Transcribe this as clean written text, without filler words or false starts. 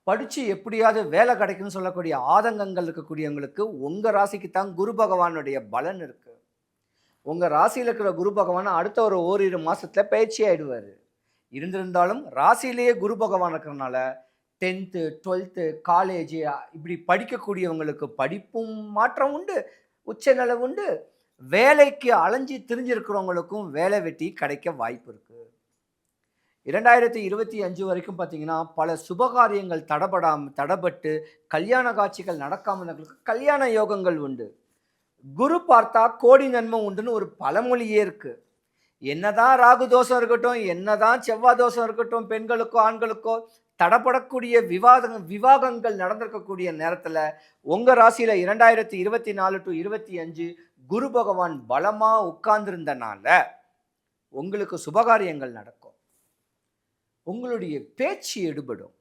படிச்சு எப்படியாவது வேலை கிடைக்கும்னு சொல்லக்கூடிய ஆதங்கங்கள் இருக்கக்கூடியவங்களுக்கு உங்க ராசிக்கு தான் குரு பகவானுடைய பலன் இருக்கு. உங்க ராசியில இருக்கிற குரு பகவான் அடுத்த ஒரு ஓரிரு மாசத்துல பயிற்சி ஆயிடுவாரு. இருந்திருந்தாலும் ராசியிலேயே குரு பகவான் இருக்கிறனால 10th 12th காலேஜ் இப்படி படிக்கக்கூடியவங்களுக்கு படிப்பும் மாற்றம் உண்டு, உச்சநிலை உண்டு. வேலைக்கு அலைஞ்சு திரிஞ்சிருக்கிறவங்களுக்கும் வேலை வெட்டி கிடைக்க வாய்ப்பு இருக்கு. 2025 வரைக்கும் பார்த்தீங்கன்னா, பல சுபகாரியங்கள் தடபட்டு கல்யாண காட்சிகள் நடக்காம இருந்தவங்களுக்கு கல்யாண யோகங்கள் உண்டு. குரு பார்த்தா கோடி நன்மை உண்டுன்னு ஒரு பழமொழியே இருக்கு. என்னதான் ராகு தோஷம் இருக்கட்டும், என்னதான் செவ்வாய் தோஷம் இருக்கட்டும், பெண்களுக்கோ ஆண்களுக்கோ தடப்படக்கூடிய விவாகங்கள் நடந்திருக்கக்கூடிய நேரத்துல உங்க ராசியில 2024 to 25 குரு பகவான் பலமா உட்கார்ந்திருந்தனால உங்களுக்கு சுபகாரியங்கள் நடக்கும். உங்களுடைய பேச்சு எடுபடும்.